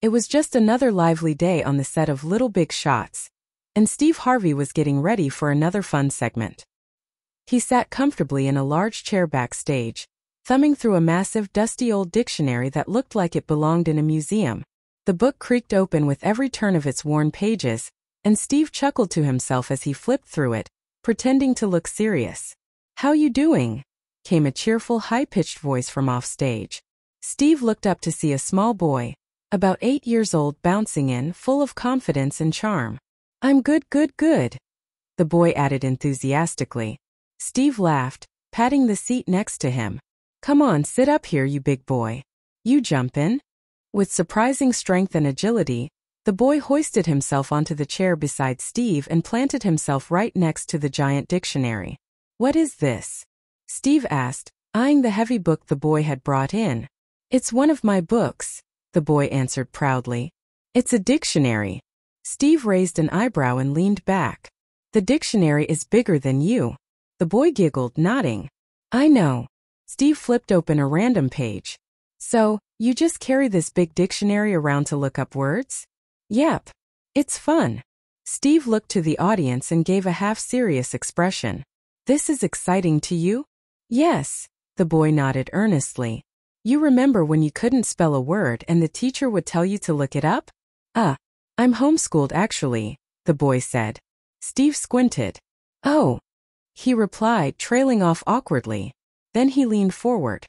It was just another lively day on the set of Little Big Shots, and Steve Harvey was getting ready for another fun segment. He sat comfortably in a large chair backstage, thumbing through a massive, dusty old dictionary that looked like it belonged in a museum. The book creaked open with every turn of its worn pages, and Steve chuckled to himself as he flipped through it, pretending to look serious. "How you doing?" came a cheerful, high-pitched voice from offstage. Steve looked up to see a small boy, about 8 years old, bouncing in, full of confidence and charm. "I'm good, good, good," the boy added enthusiastically. Steve laughed, patting the seat next to him. "Come on, sit up here, you big boy. You jump in?" With surprising strength and agility, the boy hoisted himself onto the chair beside Steve and planted himself right next to the giant dictionary. "What is this?" Steve asked, eyeing the heavy book the boy had brought in. "It's one of my books," the boy answered proudly. "It's a dictionary." Steve raised an eyebrow and leaned back. "The dictionary is bigger than you," the boy giggled, nodding. "I know." Steve flipped open a random page. "So, you just carry this big dictionary around to look up words?" "Yep. It's fun." Steve looked to the audience and gave a half-serious expression. "This is exciting to you?" "Yes," the boy nodded earnestly. "You remember when you couldn't spell a word and the teacher would tell you to look it up?" I'm homeschooled actually," the boy said. Steve squinted. "Oh," he replied, trailing off awkwardly. Then he leaned forward.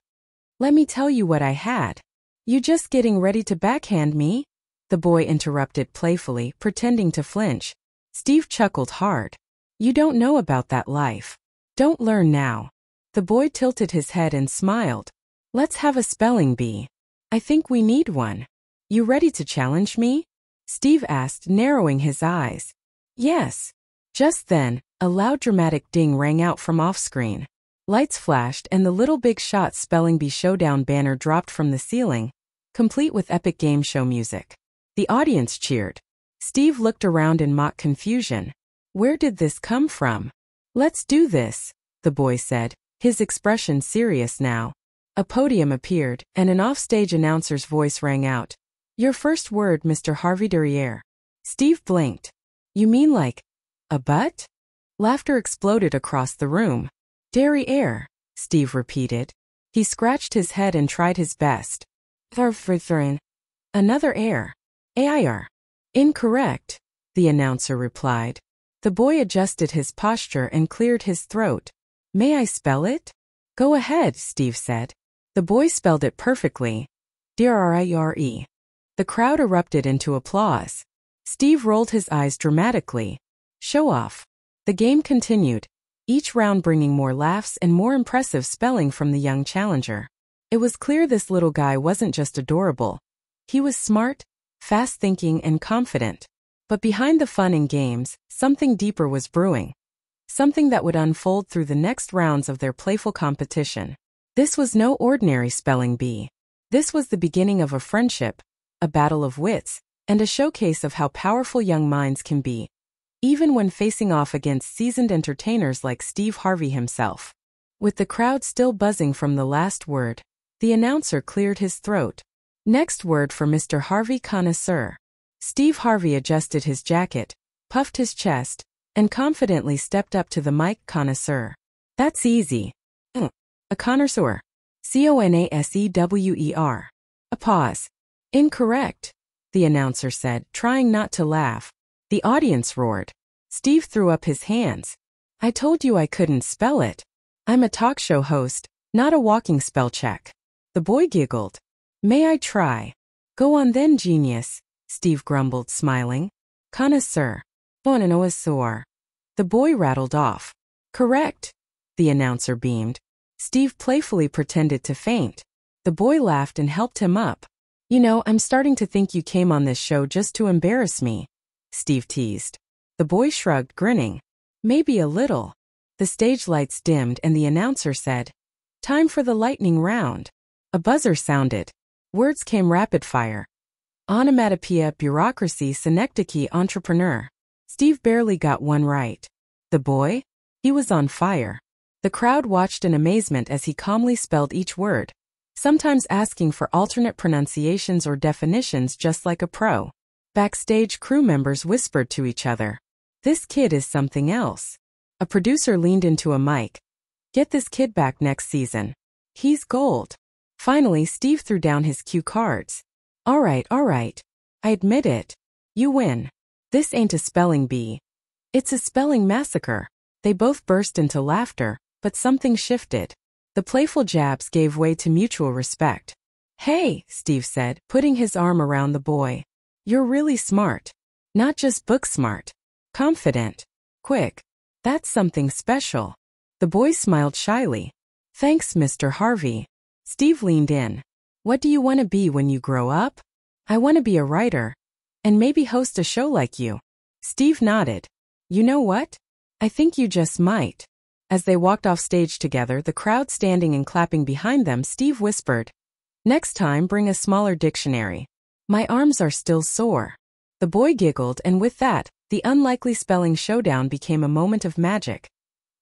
"Let me tell you what I had." "You just getting ready to backhand me?" the boy interrupted playfully, pretending to flinch. Steve chuckled hard. "You don't know about that life. Don't learn now." The boy tilted his head and smiled. "Let's have a spelling bee. I think we need one. You ready to challenge me?" Steve asked, narrowing his eyes. "Yes." Just then, a loud dramatic ding rang out from off-screen. Lights flashed and the Little Big Shots Spelling Bee Showdown banner dropped from the ceiling, complete with epic game show music. The audience cheered. Steve looked around in mock confusion. Where did this come from? "Let's do this," the boy said, his expression serious now. A podium appeared, and an offstage announcer's voice rang out. "Your first word, Mr. Harvey derriere." Steve blinked. "You mean like a butt?" Laughter exploded across the room. "Derriere," Steve repeated. He scratched his head and tried his best. "Another air. Air." "Incorrect," the announcer replied. The boy adjusted his posture and cleared his throat. "May I spell it?" "Go ahead," Steve said. The boy spelled it perfectly. D-R-I-R-E. The crowd erupted into applause. Steve rolled his eyes dramatically. "Show off." The game continued, each round bringing more laughs and more impressive spelling from the young challenger. It was clear this little guy wasn't just adorable. He was smart, fast-thinking, and confident. But behind the fun and games, something deeper was brewing. Something that would unfold through the next rounds of their playful competition. This was no ordinary spelling bee. This was the beginning of a friendship, a battle of wits, and a showcase of how powerful young minds can be, even when facing off against seasoned entertainers like Steve Harvey himself. With the crowd still buzzing from the last word, the announcer cleared his throat. "Next word for Mr. Harvey Connoisseur." Steve Harvey adjusted his jacket, puffed his chest, and confidently stepped up to the mic. "Connoisseur. That's easy. A connoisseur. C-O-N-A-S-E-W-E-R. A pause. "Incorrect," the announcer said, trying not to laugh. The audience roared. Steve threw up his hands. "I told you I couldn't spell it. I'm a talk show host, not a walking spell check." The boy giggled. "May I try?" "Go on then, genius," Steve grumbled, smiling. "Connoisseur. Connoisseur." The boy rattled off. "Correct," the announcer beamed. Steve playfully pretended to faint. The boy laughed and helped him up. "You know, I'm starting to think you came on this show just to embarrass me," Steve teased. The boy shrugged, grinning. "Maybe a little." The stage lights dimmed and the announcer said, "Time for the lightning round." A buzzer sounded. Words came rapid fire. Onomatopoeia, bureaucracy, synecdoche, entrepreneur. Steve barely got one right. The boy? He was on fire. The crowd watched in amazement as he calmly spelled each word. sometimes asking for alternate pronunciations or definitions just like a pro. Backstage, crew members whispered to each other, "This kid is something else." A producer leaned into a mic, "Get this kid back next season. He's gold." Finally, Steve threw down his cue cards. All right. I admit it. You win. This ain't a spelling bee. It's a spelling massacre." They both burst into laughter, but something shifted. The playful jabs gave way to mutual respect. "Hey," Steve said, putting his arm around the boy. "You're really smart. Not just book smart. Confident. Quick. That's something special." The boy smiled shyly. "Thanks, Mr. Harvey." Steve leaned in. "What do you want to be when you grow up?" "I want to be a writer. And maybe host a show like you." Steve nodded. "You know what? I think you just might." As they walked off stage together, the crowd standing and clapping behind them, Steve whispered, "Next time bring a smaller dictionary. My arms are still sore." The boy giggled, and with that, the unlikely spelling showdown became a moment of magic.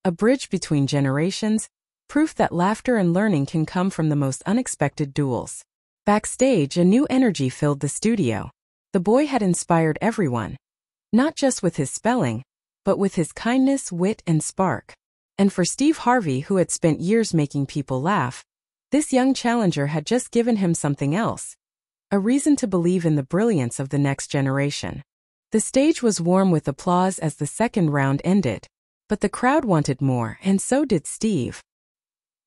A bridge between generations, proof that laughter and learning can come from the most unexpected duels. Backstage, a new energy filled the studio. The boy had inspired everyone, not just with his spelling, but with his kindness, wit, and spark. And for Steve Harvey, who had spent years making people laugh, this young challenger had just given him something else, a reason to believe in the brilliance of the next generation. The stage was warm with applause as the second round ended, but the crowd wanted more, and so did Steve.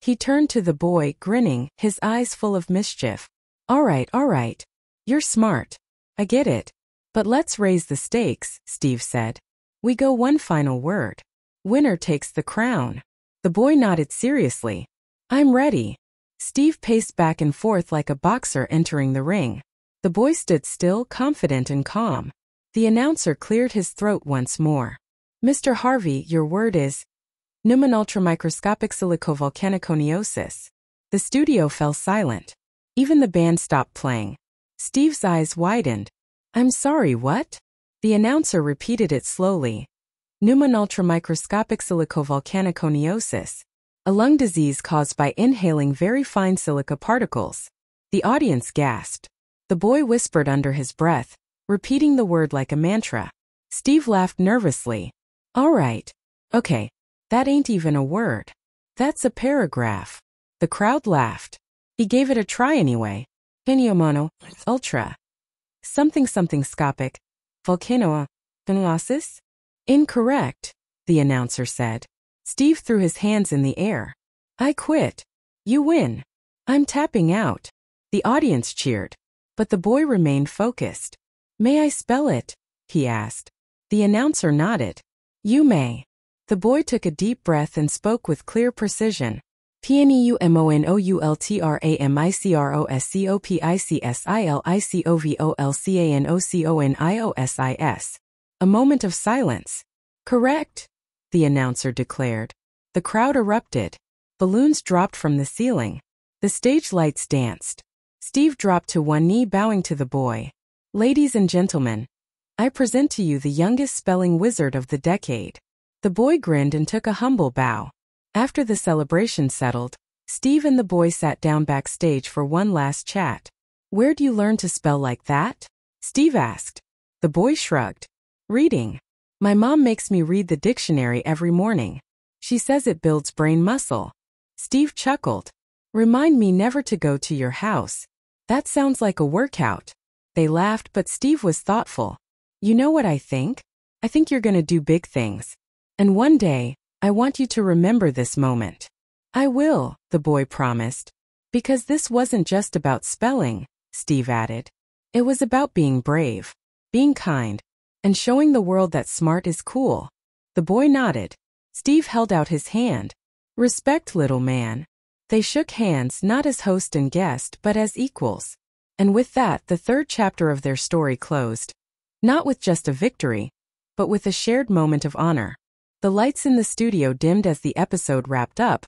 He turned to the boy, grinning, his eyes full of mischief. All right. You're smart. I get it. But let's raise the stakes," Steve said. "We go one final word. Winner takes the crown." The boy nodded seriously. "I'm ready." Steve paced back and forth like a boxer entering the ring. The boy stood still, confident and calm. The announcer cleared his throat once more. "Mr. Harvey, your word is pneumonultramicroscopic silicovolcaniconiosis." The studio fell silent. Even the band stopped playing. Steve's eyes widened. "I'm sorry, what?" The announcer repeated it slowly. Pneumonultramicroscopic silicovolcaniconiosis, a lung disease caused by inhaling very fine silica particles. The audience gasped. The boy whispered under his breath, repeating the word like a mantra. Steve laughed nervously. "All right. Okay. That ain't even a word. That's a paragraph." The crowd laughed. He gave it a try anyway. Pneumono, ultra. Something scopic. Volcano, pneumosis? Incorrect, the announcer said. Steve threw his hands in the air. "I quit. You win. I'm tapping out." The audience cheered, but the boy remained focused. "May I spell it?" he asked. The announcer nodded. "You may." The boy took a deep breath and spoke with clear precision. "Pneumonoultramicscopicsilicovocanionisis." A moment of silence. "Correct," the announcer declared. The crowd erupted. Balloons dropped from the ceiling. The stage lights danced. Steve dropped to one knee, bowing to the boy. "Ladies and gentlemen, I present to you the youngest spelling wizard of the decade." The boy grinned and took a humble bow. After the celebration settled, Steve and the boy sat down backstage for one last chat. "Where'd you learn to spell like that?" Steve asked. The boy shrugged. "Reading. My mom makes me read the dictionary every morning. She says it builds brain muscle." Steve chuckled. "Remind me never to go to your house. That sounds like a workout." They laughed, but Steve was thoughtful. "You know what I think? I think you're gonna do big things. And one day, I want you to remember this moment." "I will," the boy promised. "Because this wasn't just about spelling," Steve added. "It was about being brave, being kind, and showing the world that smart is cool." The boy nodded. Steve held out his hand. "Respect, little man." They shook hands, not as host and guest, but as equals. And with that, the third chapter of their story closed. Not with just a victory, but with a shared moment of honor. The lights in the studio dimmed as the episode wrapped up,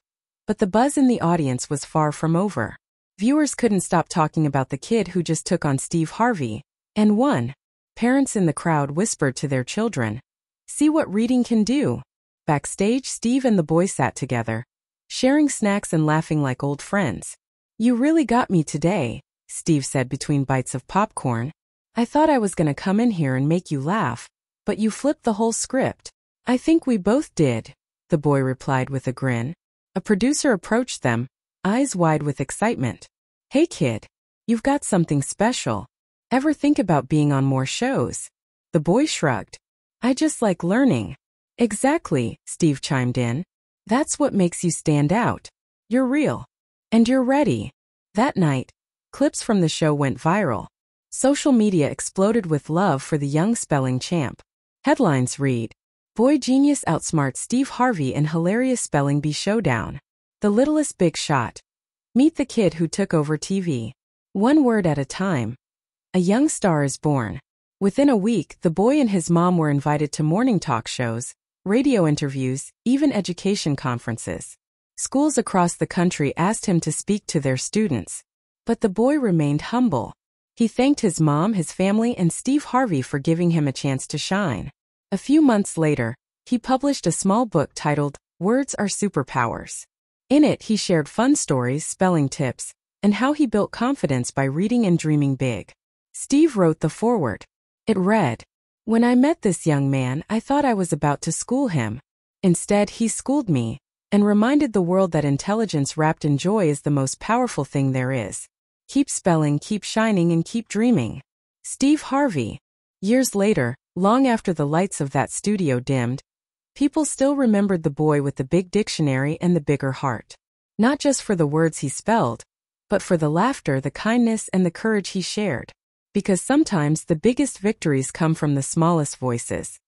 but the buzz in the audience was far from over. Viewers couldn't stop talking about the kid who just took on Steve Harvey and won. Parents in the crowd whispered to their children, "See what reading can do." Backstage, Steve and the boy sat together, sharing snacks and laughing like old friends. You really got me today, Steve said between bites of popcorn. I thought I was gonna come in here and make you laugh, but you flipped the whole script. I think we both did, the boy replied with a grin. A producer approached them, eyes wide with excitement. Hey kid, you've got something special. Ever think about being on more shows? The boy shrugged. I just like learning. Exactly, Steve chimed in. That's what makes you stand out. You're real. And you're ready. That night, clips from the show went viral. Social media exploded with love for the young spelling champ. Headlines read, Boy Genius Outsmarts Steve Harvey in Hilarious Spelling Bee Showdown. The Littlest Big Shot. Meet the kid who took over TV. One word at a time. A young star is born. Within a week, the boy and his mom were invited to morning talk shows, radio interviews, even education conferences. Schools across the country asked him to speak to their students. But the boy remained humble. He thanked his mom, his family, and Steve Harvey for giving him a chance to shine. A few months later, he published a small book titled, Words Are Superpowers. In it, he shared fun stories, spelling tips, and how he built confidence by reading and dreaming big. Steve wrote the foreword. It read, When I met this young man, I thought I was about to school him. Instead, he schooled me, and reminded the world that intelligence wrapped in joy is the most powerful thing there is. Keep spelling, keep shining, and keep dreaming. Steve Harvey. Years later, long after the lights of that studio dimmed, people still remembered the boy with the big dictionary and the bigger heart. Not just for the words he spelled, but for the laughter, the kindness, and the courage he shared. Because sometimes the biggest victories come from the smallest voices.